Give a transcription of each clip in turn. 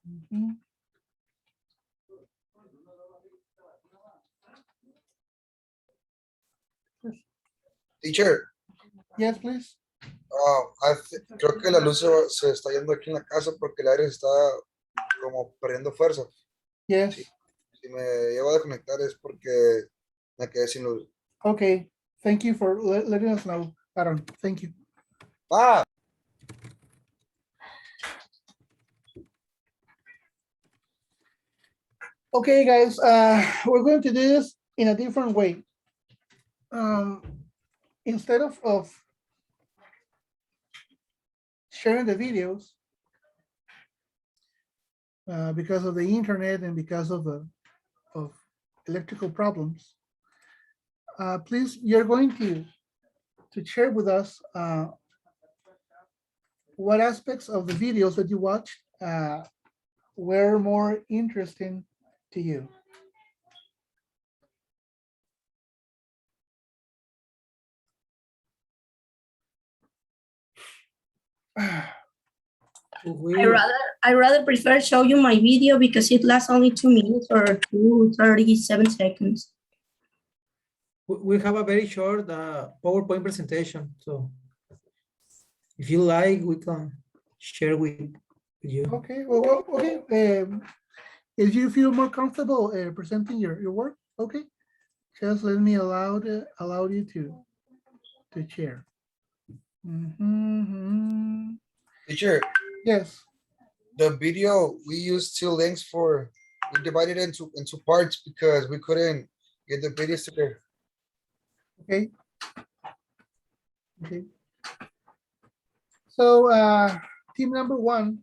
Mhm. Teacher, Yes, please. creo que la luz se está yendo aquí en la casa porque el aire está como perdiendo fuerza. Yes. Si, si me llevo a desconectar es porque me quedé sin luz. Okay. Thank you for letting us know, Aaron. Thank you. Ah, Okay, guys, we're going to do this in a different way. Instead of sharing the videos, because of the internet and because of electrical problems, please, you're going to share with us what aspects of the videos that you watched were more interesting to you. I rather prefer show you my video because it lasts only 2 minutes or 37 seconds. We have a very short PowerPoint presentation, so if you like, we can share with you. Okay, well, okay. If you feel more comfortable presenting your work, okay, just let me allow you to share. Mhm. teacher, Yes. the video we used two links for. We divided it into parts because we couldn't get the videos together. Okay. Okay. So team number one.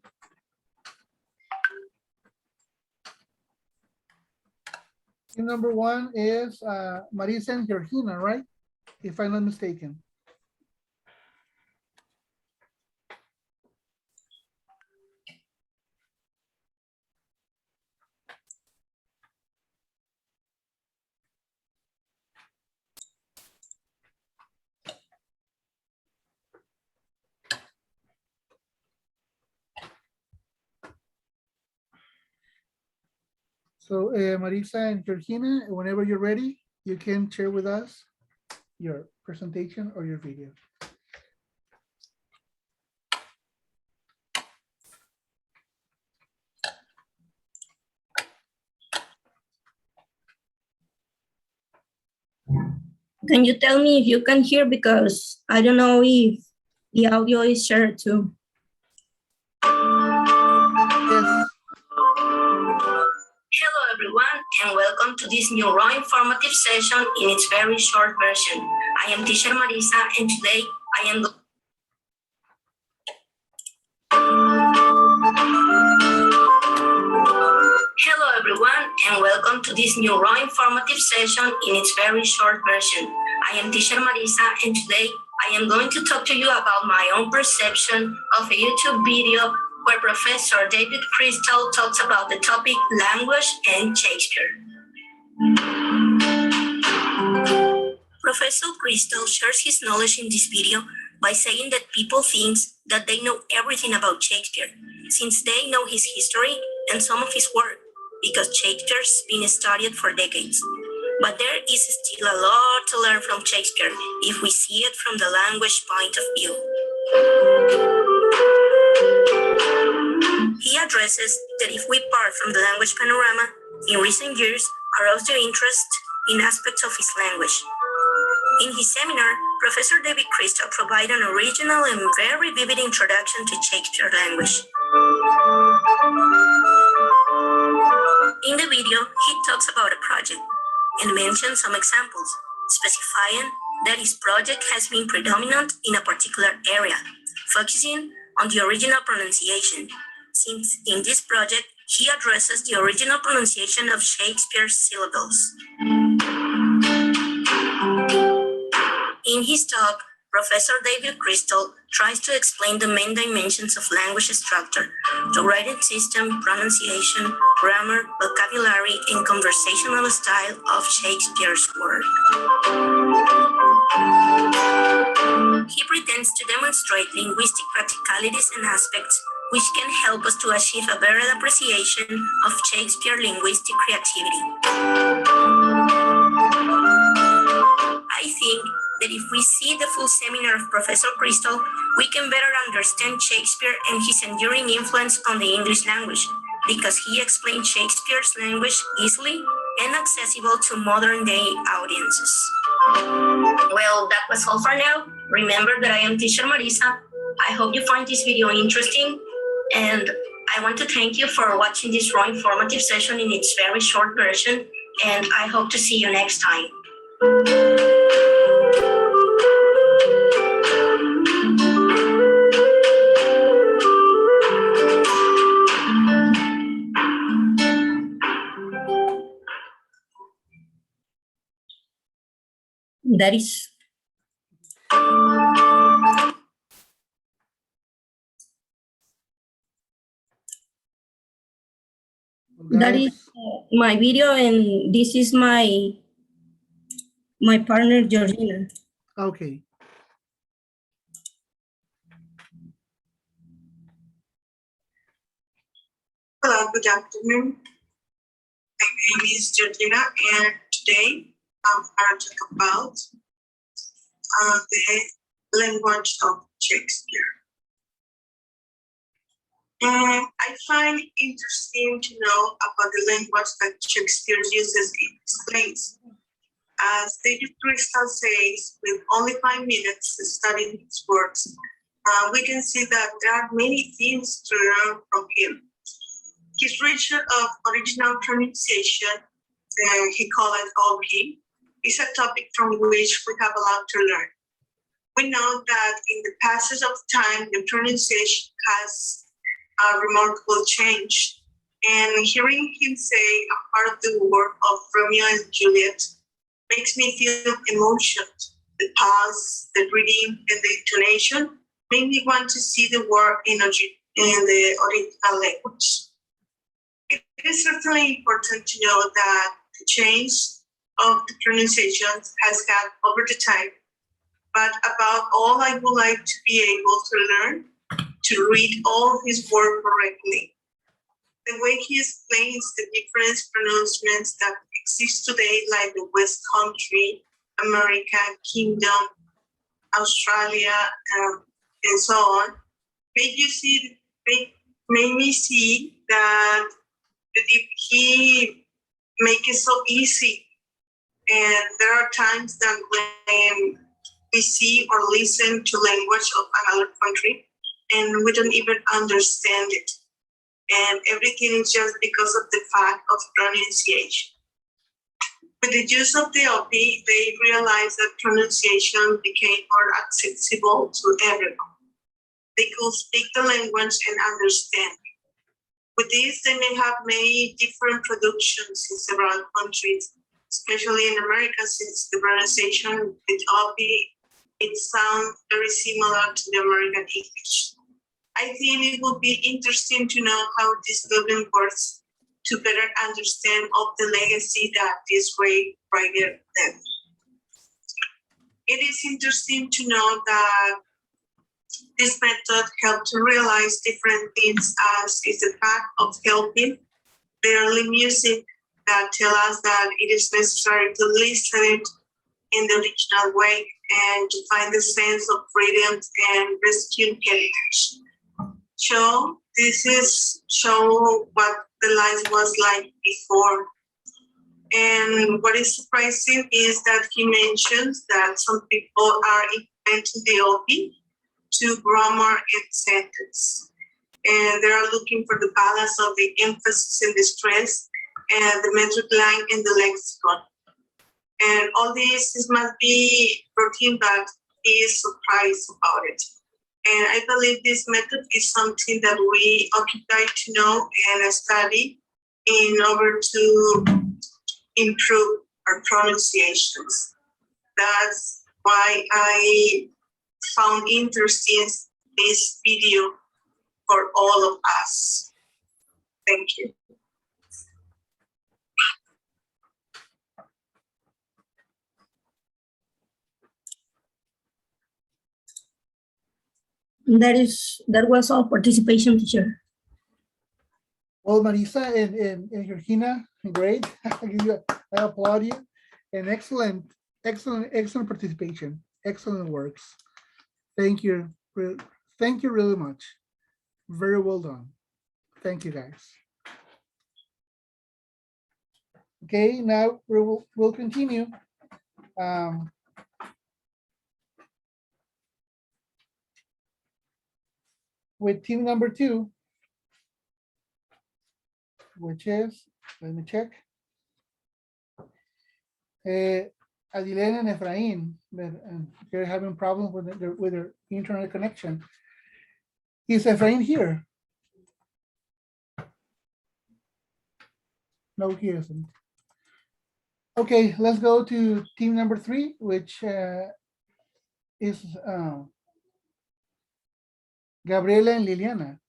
Team number one is Marisa and Georgina, right? If I'm not mistaken. So Marisa and Georgina, whenever you're ready, you can share with us your presentation or your video. Can you tell me if you can hear, because I don't know if the audio is shared too. Yes. Hello everyone, and welcome to this new raw informative session in its very short version. I am teacher Marisa, and today I am Hello everyone, and welcome to this new raw informative session in its very short version. I am teacher Marisa, and today I am going to talk to you about my own perception of a YouTube video where Professor David Crystal talks about the topic language and Shakespeare. Professor Crystal shares his knowledge in this video by saying that people think that they know everything about Shakespeare, since they know his history and some of his work, because Shakespeare's been studied for decades. But there is still a lot to learn from Shakespeare if we see it from the language point of view. He addresses that if we part from the language panorama, in recent years arose the interest in aspects of his language. In his seminar, Professor David Crystal provided an original and very vivid introduction to Shakespeare language. In the video, he talks about a project and mentions some examples, specifying that his project has been predominant in a particular area, focusing on the original pronunciation, since in this project, he addresses the original pronunciation of Shakespeare's syllables. In his talk, Professor David Crystal tries to explain the main dimensions of language structure, the writing system, pronunciation, grammar, vocabulary, and conversational style of Shakespeare's work. He pretends to demonstrate linguistic practicalities and aspects which can help us to achieve a better appreciation of Shakespeare linguistic creativity. I think that if we see the full seminar of Professor Crystal, we can better understand Shakespeare and his enduring influence on the English language, because he explained Shakespeare's language easily and accessible to modern day audiences. Well, that was all for now. Remember that I am teacher Marisa. I hope you find this video interesting, and I want to thank you for watching this raw informative session in its very short version, and I hope to see you next time. That is Guys, my video, and this is my partner Georgina. okay. Hello, good afternoon. My name is Georgina, and today I'm going to talk about the language of Shakespeare. I find it interesting to know about the language that Shakespeare uses in his plays. As David Crystal says, with only 5 minutes studying his works, we can see that there are many things to learn from him. His region of original pronunciation, he called it OP, is a topic from which we have a lot to learn. We know that in the passage of time, the pronunciation has a remarkable change. And hearing him say a part of the work of Romeo and Juliet makes me feel emotion. The pause, the reading, and the intonation make me want to see the work in the original language. It is certainly important to know that the change of the pronunciations has had over the time, but about all, I would like to be able to learn to read all his work correctly. The way he explains the different pronouncements that exist today, like the West Country, America, Kingdom, Australia, and so on, made me see that he make it so easy. And there are times that when we see or listen to language of another country and we don't even understand it. And everything is just because of the fact of pronunciation. With the use of the OP, they realized that pronunciation became more accessible to everyone. They could speak the language and understand. With this, they may have made different productions in several countries, especially in America, since the pronunciation with OP, it sounds very similar to the American English. I think it would be interesting to know how this building works to better understand of the legacy that this great writer left. It is interesting to know that this method helped to realize different things, as is the fact of helping the early music that tell us that it is necessary to listen it in the original way and to find the sense of freedom and rescue heritage. So this is show what the life was like before. And what is surprising is that he mentions that some people are implementing the OP to grammar and sentence. And they are looking for the balance of the emphasis and the stress and the metric line and the lexicon. And all this must be routine, but he is surprised about it. And I believe this method is something that we occupy to know and study in order to improve our pronunciations. That's why I found interesting this video for all of us. Thank you. That was all participation, teacher. Well, Marisa and Georgina, great. I applaud you. And excellent participation. Excellent works. Thank you. Thank you really much. Very well done. Thank you, guys. Okay, now we'll continue. With team number 2, which is, let me check. Adilene and Efrain, but they're having problems with their internet connection. Is Efrain here? No, he isn't. Okay, let's go to team number 3, which is Gabriela and Liliana.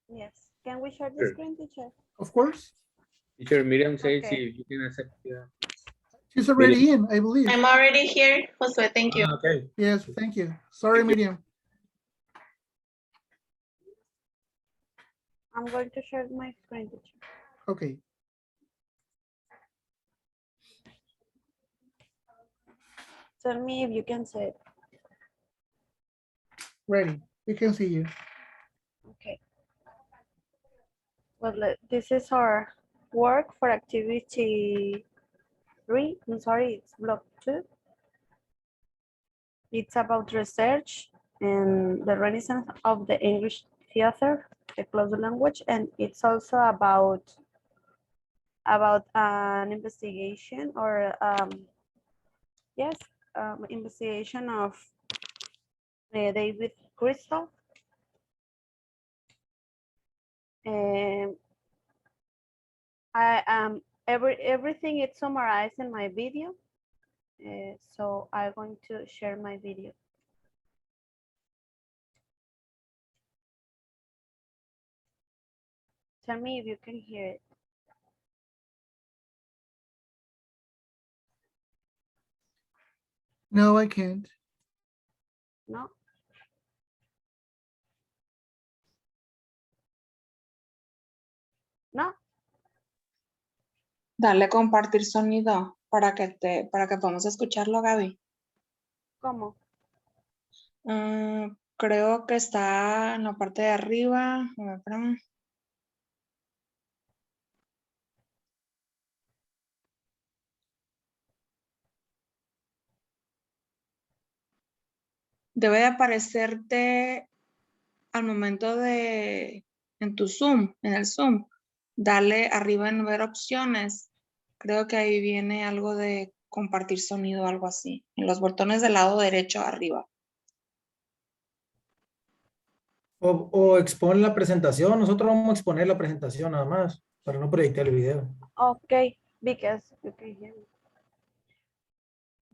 Yes. Can we share the Sure. screen, teacher? Of course. Teacher Miriam says Okay. if you can accept. She's already in, I believe. I'm already here, Josue, thank you. Okay. Yes, thank you. Sorry, Thank you. Miriam. I'm going to share my screen, teacher. Okay. Tell me if you can see it. Ready. We can see you. Okay. Well, this is our work for activity 3. I'm sorry, it's block 2. It's about research and the renaissance of the English theater, the closed language, and it's also about an investigation or yes, investigation of David Crystal. Everything is summarized in my video, so I'm going to share my video. Tell me if you can hear it. No, I can't. No? No? Dale compartir sonido para que podamos escucharlo, Gaby. ¿Cómo? Creo que está en la parte de arriba. A ver, espérame. Debe de aparecerte al momento en tu Zoom, en el Zoom. Dale arriba en ver opciones. Creo que ahí viene algo de compartir sonido, algo así. En los botones del lado derecho arriba. O expone la presentación. Nosotros vamos a exponer la presentación nada más para no proyectar el video. Okay, because you can hear me.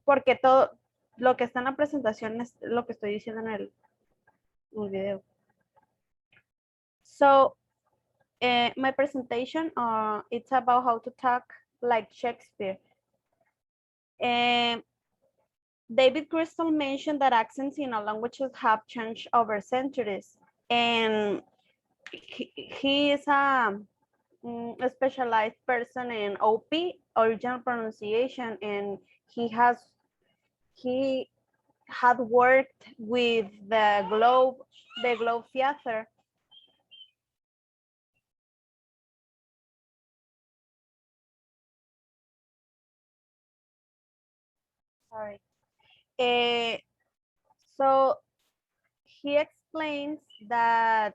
Porque todo lo que está en la presentación es lo que estoy diciendo en el video. So, my presentation, it's about how to talk like Shakespeare. David Crystal mentioned that accents in all languages have changed over centuries. And he is a specialized person in OP, original pronunciation, and he had worked with the Globe Theater. Sorry. So he explains that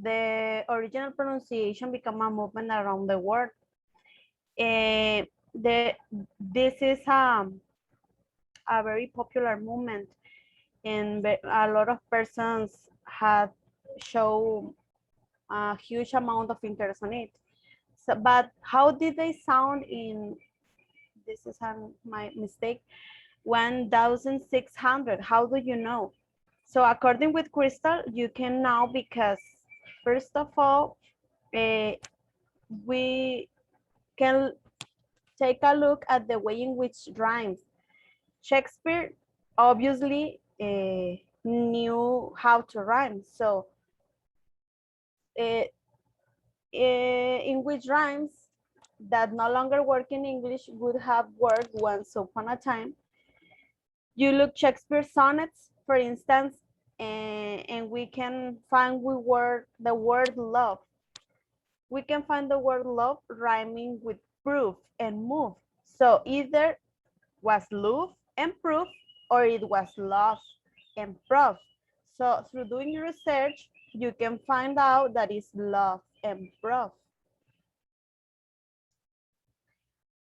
the original pronunciation become a movement around the world. This is a very popular movement, and a lot of persons have shown a huge amount of interest on it. So, but how did they sound in, this is my mistake, 1600? How do you know? So according with Crystal, you can know because first of all, we can take a look at the way in which rhymes. Shakespeare obviously knew how to rhyme. So in which rhymes that no longer work in English would have worked once upon a time. You look Shakespeare's sonnets, for instance, and we can find the word love. We can find the word love rhyming with proof and move. So either was love and proof, or it was love and proof. So through doing research, you can find out that it's love and proof.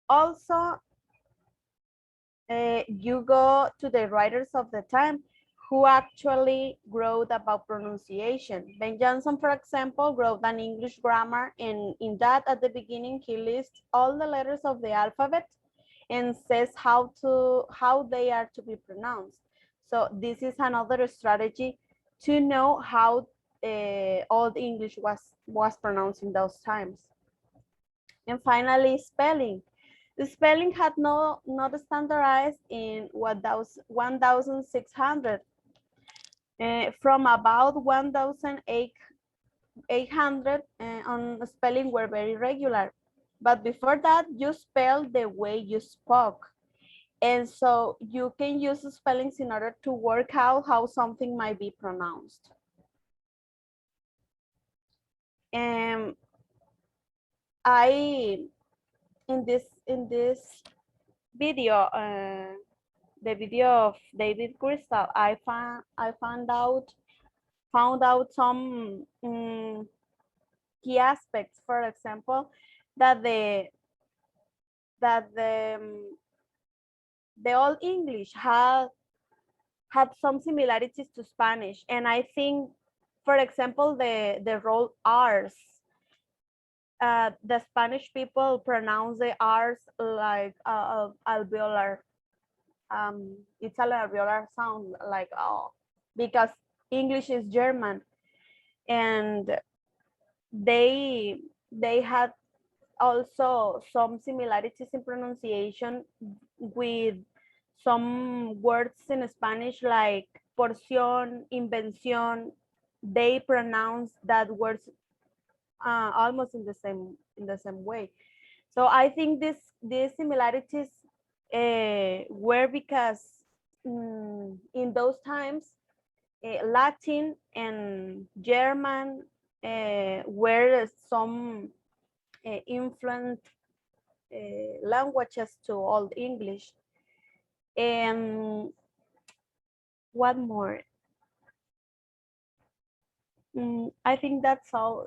Also, you go to the writers of the time who actually wrote about pronunciation. Ben Jonson, for example, wrote an English grammar, and in that, at the beginning, he lists all the letters of the alphabet and says how they are to be pronounced. So this is another strategy to know how Old English was pronounced in those times. And finally, spelling. The spelling had not standardized in 1600. From about 1800 on spelling were very regular. But before that, you spell the way you spoke. And so you can use spellings in order to work out how something might be pronounced. And in this video, the video of David Crystal, I found out some key aspects. For example, that the Old English had some similarities to Spanish, and I think, for example, the role R's. The Spanish people pronounce the R's like alveolar. It's an alveolar sound, like because English is German, and they had also some similarities in pronunciation with some words in Spanish like porción, invención. They pronounce that words almost in the same way. So I think these similarities were because in those times Latin and German were some influent languages to Old English. And what more? I think that's all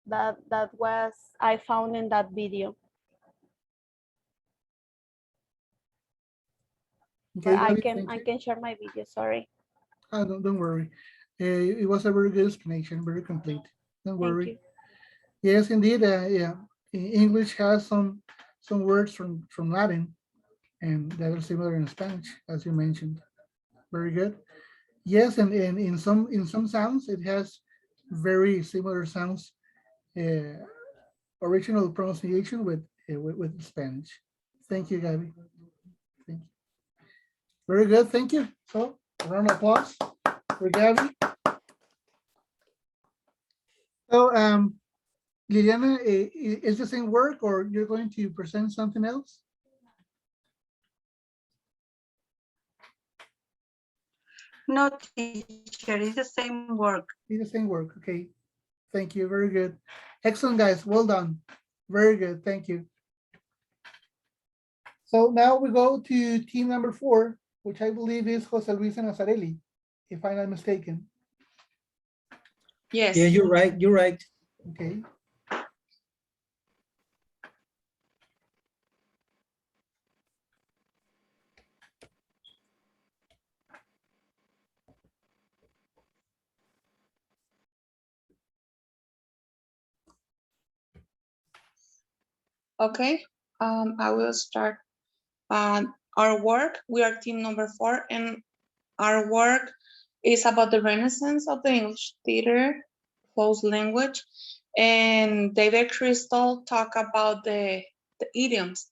that was I found in that video. Okay, I Gabby, can share my video. Sorry. don't worry. It was a very good explanation, very complete. Don't worry. Thank you. Yes, indeed. Yeah, English has some words from Latin, and that are similar in Spanish, as you mentioned. Very good. Yes, and in some sounds, it has very similar sounds, original pronunciation with Spanish. Thank you, Gabby. Thank you. Very good. Thank you. So, a round of applause for Gabby. So, Liliana, is the same work, or you're going to present something else? No, teacher, it's the same work. It's the same work. Okay. Thank you. Very good. Excellent, guys. Well done. Very good. Thank you. So now we go to team number 4, which I believe is Jose Luis Nazarelli, if I'm not mistaken. Yes. Yeah, you're right. You're right. Okay. Okay, I will start. Our work, we are team number 4, and our work is about the Renaissance of the English theater, closed language. And David Crystal talk about the the idioms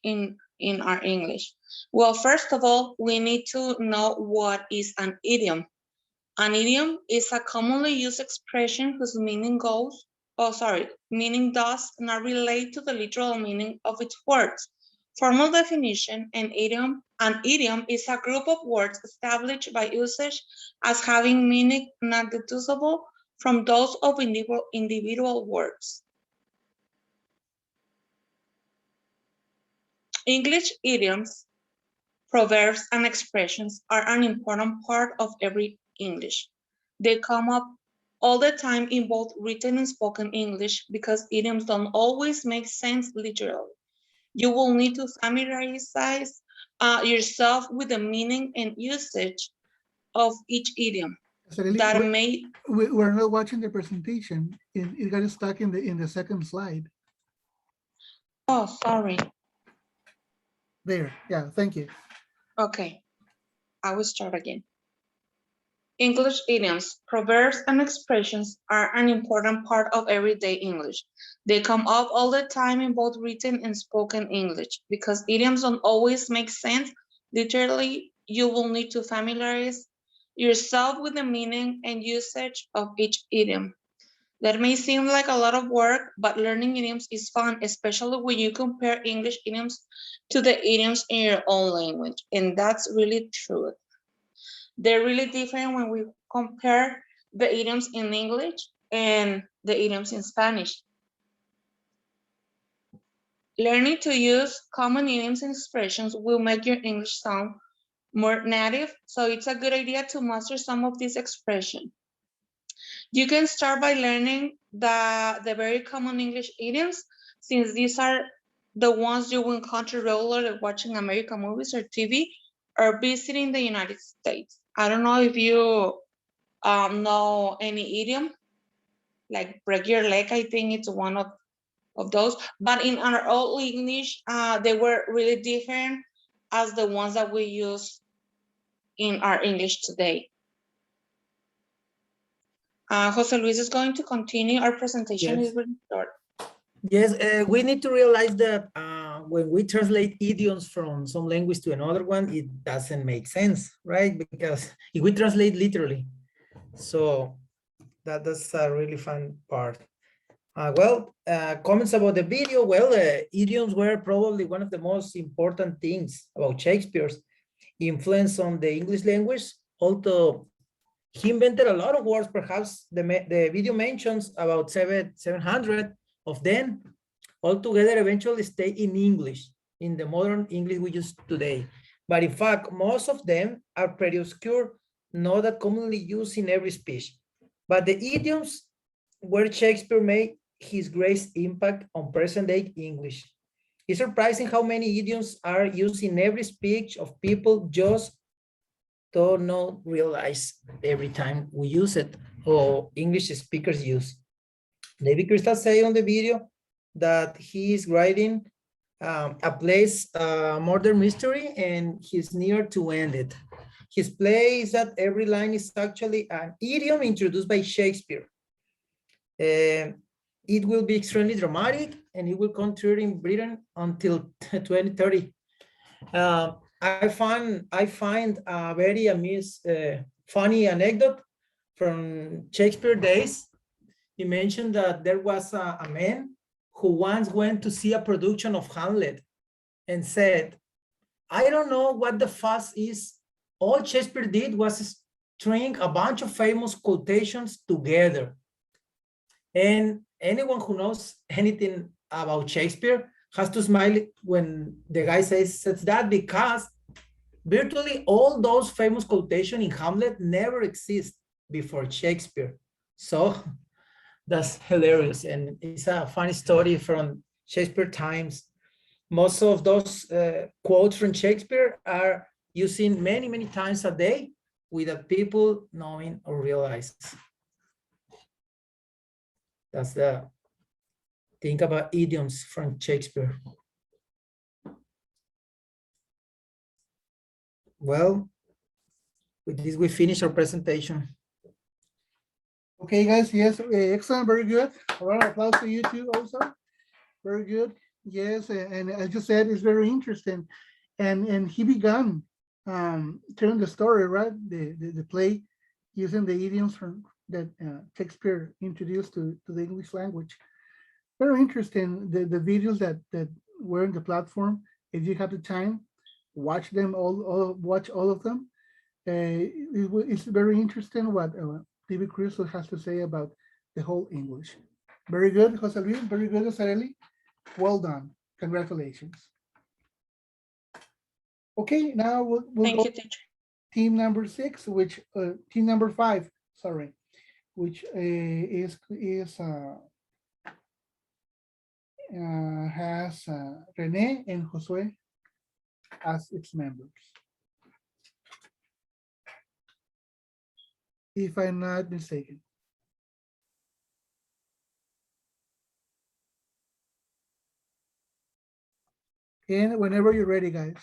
in our English. Well, first of all, we need to know what is an idiom. An idiom is a commonly used expression whose meaning meaning does not relate to the literal meaning of its words. Formal definition, an idiom is a group of words established by usage as having meaning not deducible from those of individual words. English idioms, proverbs, and expressions are an important part of every English. They come up all the time in both written and spoken English because idioms don't always make sense literally. You will need to familiarize yourself with the meaning and usage of each idiom. We're not watching the presentation. It got stuck in the second slide. Oh, sorry. There, yeah, thank you. Okay, I will start again. English idioms, proverbs, and expressions are an important part of everyday English. They come up all the time in both written and spoken English. Because idioms don't always make sense, literally, you will need to familiarize yourself with the meaning and usage of each idiom. That may seem like a lot of work, but learning idioms is fun, especially when you compare English idioms to the idioms in your own language. And that's really true. They're really different when we compare the idioms in English and the idioms in Spanish. Learning to use common idioms and expressions will make your English sound more native, so it's a good idea to master some of these expressions. You can start by learning the very common English idioms, since these are the ones you will encounter regularly watching American movies or TV or visiting the United States. I don't know if you know any idiom, like break your leg, I think it's one of those. But in our old English, they were really different as the ones that we use in our English today. Jose Luis is going to continue. Our presentation is really short. Yes, we need to realize that when we translate idioms from some language to another one, it doesn't make sense, right? Because if we translate literally, so that's a really fun part. Comments about the video. Well, idioms were probably one of the most important things about Shakespeare's influence on the English language, although he invented a lot of words. Perhaps the video mentions about 700 of them altogether eventually stay in English, in the modern English we use today. But in fact, most of them are pretty obscure, not that commonly used in every speech. But the idioms where Shakespeare made his greatest impact on present-day English. It's surprising how many idioms are used in every speech of people just do not realize every time we use it or English speakers use. David Crystal say on the video that he is writing a place, murder mystery, and he's near to end it. His play is that every line is actually an idiom introduced by Shakespeare. It will be extremely dramatic, and it will continue in Britain until 2030. I find a very funny anecdote from Shakespeare days. He mentioned that there was a man who once went to see a production of Hamlet and said, "I don't know what the fuss is. All Shakespeare did was string a bunch of famous quotations together." And anyone who knows anything about Shakespeare has to smile when the guy says that, because virtually all those famous quotations in Hamlet never exist before Shakespeare. So that's hilarious. And it's a funny story from Shakespeare times. Most of those quotes from Shakespeare are using many, many times a day without people knowing or realize. That's the thing about idioms from Shakespeare. Well, with this, we finish our presentation. Okay, guys, yes, excellent, very good. A round of applause to you too also. Very good. Yes, and as you said, it's very interesting. And he began telling the story, right? The play using the idioms from that Shakespeare introduced to the English language. Very interesting. The videos that were in the platform. If you have the time, watch them watch all of them. It's very interesting what TV Crystal has to say about the whole English. Very good, Jose Luis. Very good, Josareli. Well done. Congratulations. Okay, now we'll Thank go you, teacher. team number 6, which team number 5, sorry, which has Rene and Josue as its members. If I'm not mistaken. And whenever you're ready, guys.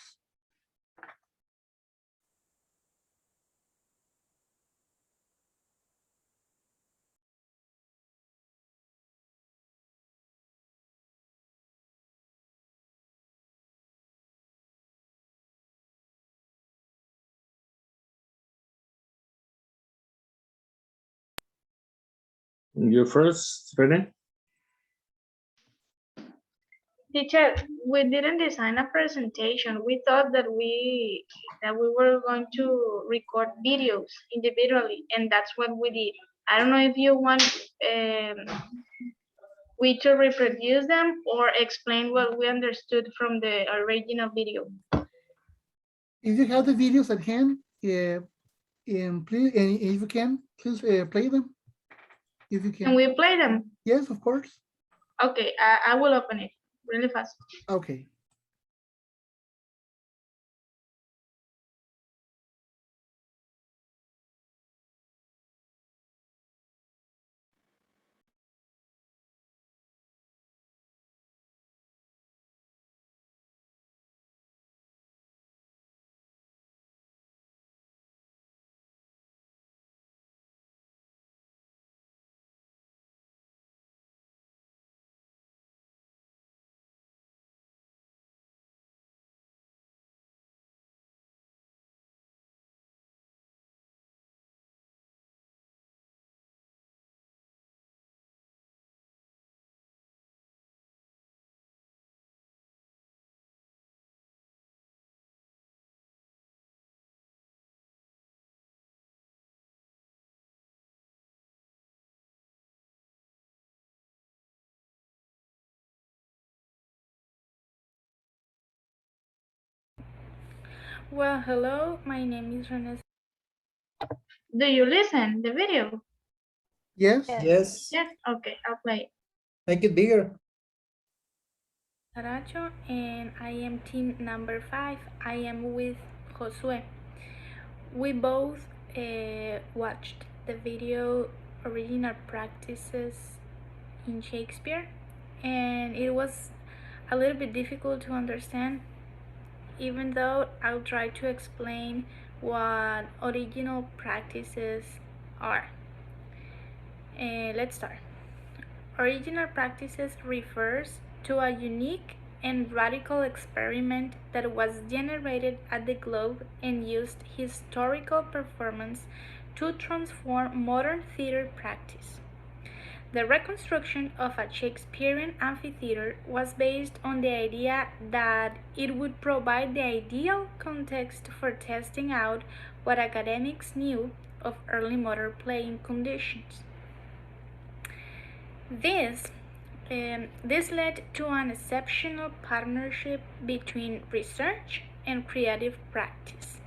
You first, Rene? Teacher, we didn't design a presentation. We thought that we were going to record videos individually, and that's what we did. I don't know if you want we to reproduce them or explain what we understood from the original video. If you have the videos at hand, and please, and if you can, please play them. If you Can can. we play them? Yes, of course. Okay, I will open it really fast. Okay. Well, hello, my name is Rene. Do you listen the video? Yes. Yes. Yes, okay, I'll play it. Make it bigger. Saracho, and I am team number 5. I am with Josue. We both watched the video original practices in Shakespeare, and it was a little bit difficult to understand, even though I'll try to explain what original practices are. Let's start. Original practices refers to a unique and radical experiment that was generated at the Globe and used historical performance to transform modern theater practice. The reconstruction of a Shakespearean amphitheater was based on the idea that it would provide the ideal context for testing out what academics knew of early modern playing conditions. This led to an exceptional partnership between research and creative practice.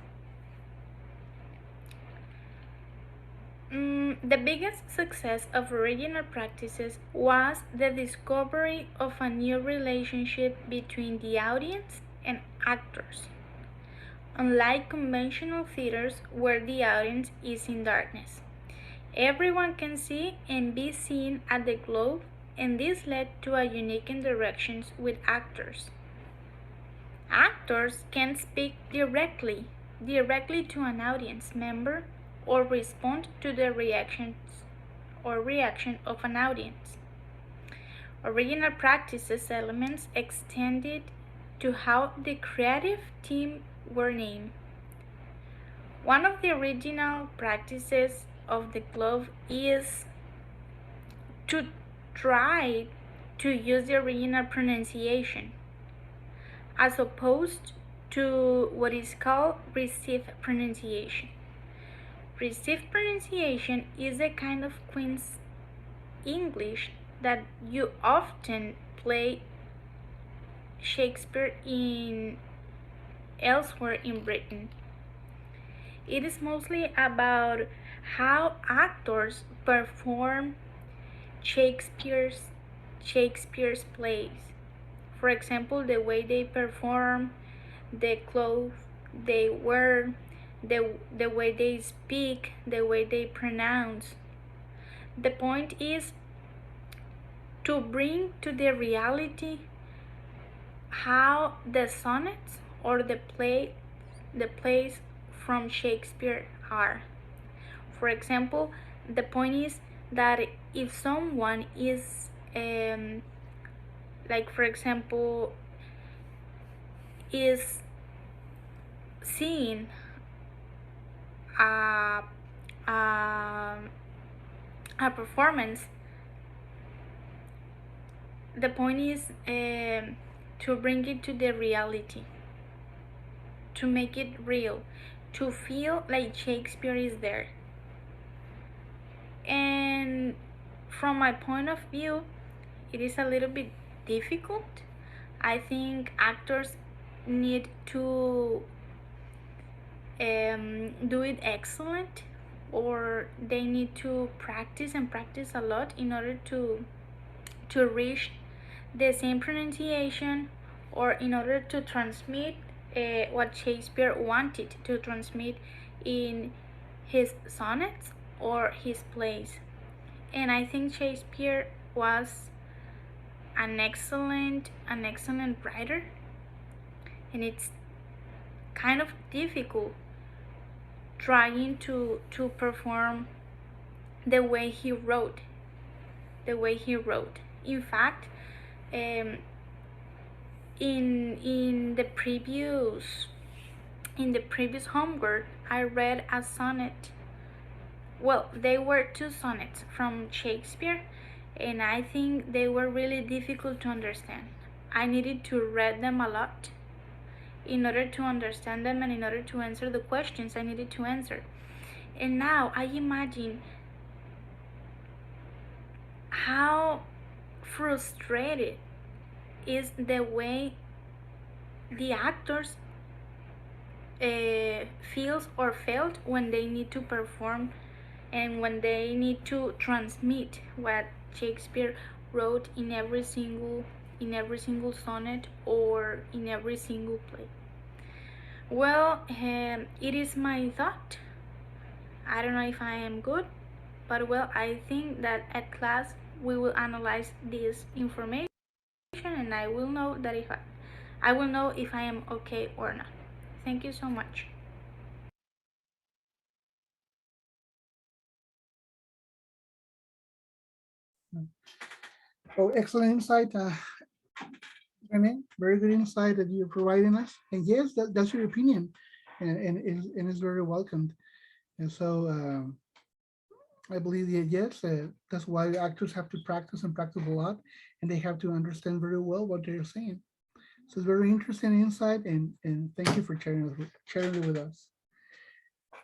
The biggest success of original practices was the discovery of a new relationship between the audience and actors. Unlike conventional theaters where the audience is in darkness, everyone can see and be seen at the Globe, and this led to a unique interactions with actors. Actors can speak directly to an audience member or respond to the reaction of an audience. Original practices elements extended to how the creative team were named. One of the original practices of the glove is to try to use the original pronunciation as opposed to what is called received pronunciation. Received pronunciation is a kind of Queen's English that you often play Shakespeare in elsewhere in Britain. It is mostly about how actors perform Shakespeare's plays. For example, the way they perform, the clothes they wear, the way they speak, the way they pronounce. The point is to bring to the reality how the sonnets or the plays from Shakespeare are. For example, the point is that if someone is like for example is seeing a, a, a performance, the point is to bring it to the reality, to make it real, to feel like Shakespeare is there. And from my point of view, it is a little bit difficult. I think actors need to do it excellent, or they need to practice and practice a lot in order to reach the same pronunciation, or in order to transmit what Shakespeare wanted to transmit in his sonnets or his plays. And I think Shakespeare was an excellent writer, and it's kind of difficult trying to perform the way he wrote. In fact, in the previous homework, I read a sonnet. Well, they were two sonnets from Shakespeare, and I think they were really difficult to understand. I needed to read them a lot in order to understand them and in order to answer the questions I needed to answer. And now I imagine how frustrated is the way the actors feels or felt when they need to perform and when they need to transmit what Shakespeare wrote in every single sonnet or in every single play. Well, it is my thought. I don't know if I am good, but well, I think that at class we will analyze this information, and I will know that if I am okay or not. Thank you so much. Oh, excellent insight, Rene. Very good insight that you're providing us. And yes, that's your opinion, and it's very welcomed. And so I believe that yes, that's why actors have to practice and practice a lot, and they have to understand very well what they're saying. So it's very interesting insight, and thank you for sharing it with us.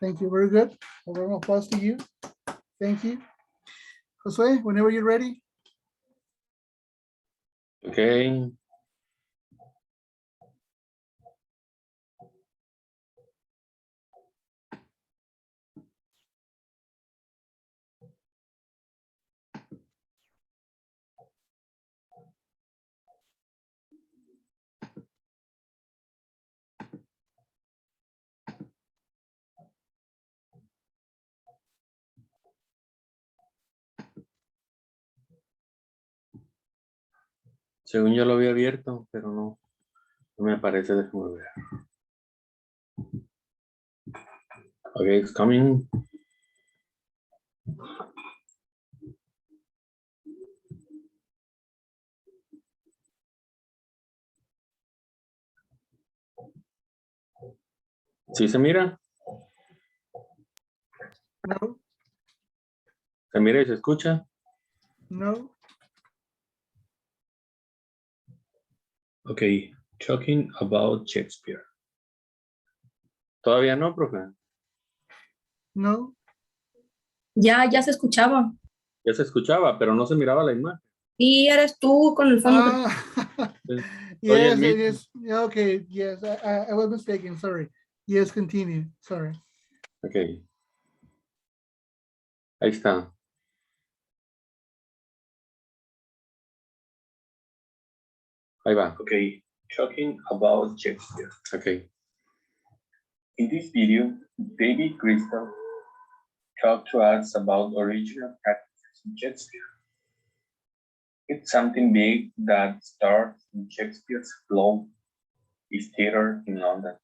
Thank you. Very good. A round of applause to you. Thank you. Josue, whenever you're ready. Okay. Según yo lo había abierto, pero no me aparece, déjame ver. Okay, it's coming. ¿Sí se mira? No, ¿Se mira y se escucha? no, Okay, talking about Shakespeare. ¿Todavía no, profe? no. Ya se escuchaba. Ya se escuchaba, pero no se miraba la imagen. Y eres tú con el fondo. Ah, Estoy yes, en it mute. is. Yeah, okay, yes, I was mistaken. Sorry. Yes, continue. Sorry. Ok. Ahí está. Ahí va. Okay, talking about Shakespeare. Okay. In this video, David Crystal talked to us about original practices in Shakespeare. It's something big that starts in Shakespeare's Globe, his theater in London.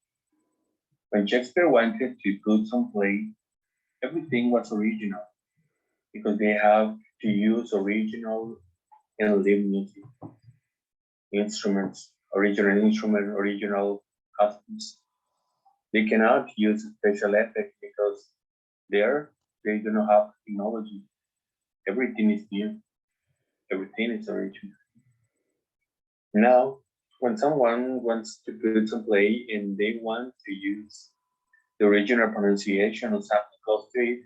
When Shakespeare wanted to put some play, everything was original because they have to use original and live music, instruments, original costumes. They cannot use special effects because there they do not have technology. Everything is new. Everything is original. Now, when someone wants to put some play and they want to use the original pronunciation of something close to it,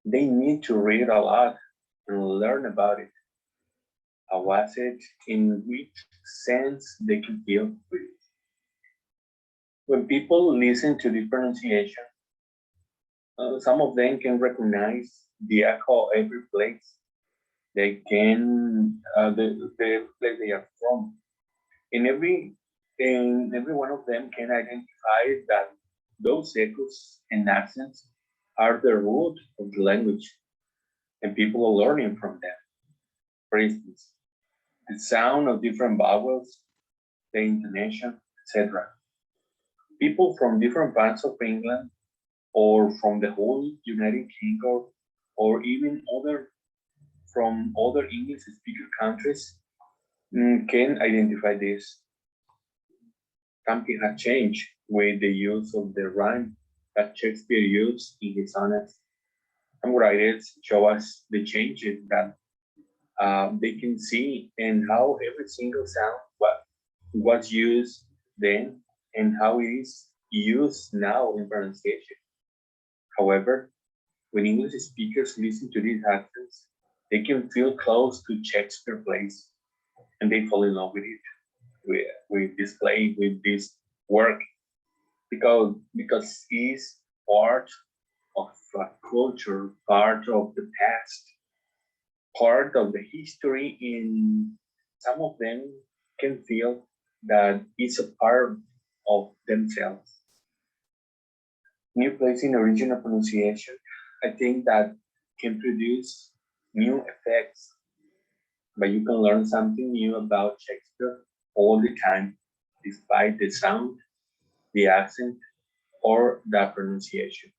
they need to read a lot and learn about it. How was it? In which sense they can feel with it. When people listen to the pronunciation, some of them can recognize the echo every place. They can the place they are from. In every one of them can identify that those echoes and accents are the root of the language, and people are learning from them. For instance, the sound of different vowels, the intonation, etc. People from different parts of England or from the whole United Kingdom or even from other English speaker countries can identify this. Something has changed with the use of the rhyme that Shakespeare used in his sonnets. Some writers show us the changes that they can see and how every single sound was used then and how it is used now in pronunciation. However, when English speakers listen to these accents, they can feel close to Shakespeare plays and they fall in love with it, with this play, with this work, because it's part of a culture, part of the past, part of the history, and some of them can feel that it's a part of themselves. New plays in original pronunciation, I think that can produce new effects, but you can learn something new about Shakespeare all the time, despite the sound, the accent, or the pronunciation.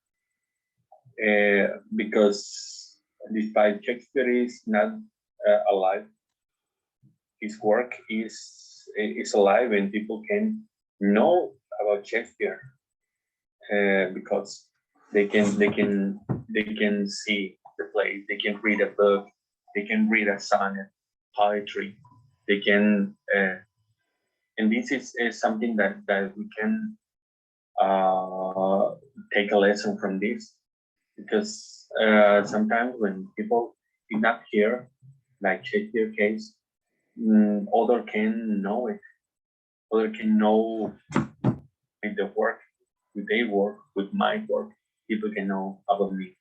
Because despite Shakespeare is not alive, his work is alive, and people can know about Shakespeare because they can see the play, they can read a book, they can read a sonnet, poetry, they can and this is something that we can take a lesson from this, because sometimes when people did not hear, like Shakespeare case, other can know it, other can know with the work, with their work, with my work, people can know about me.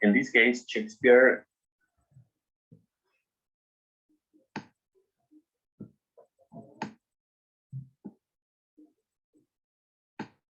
In this case, Shakespeare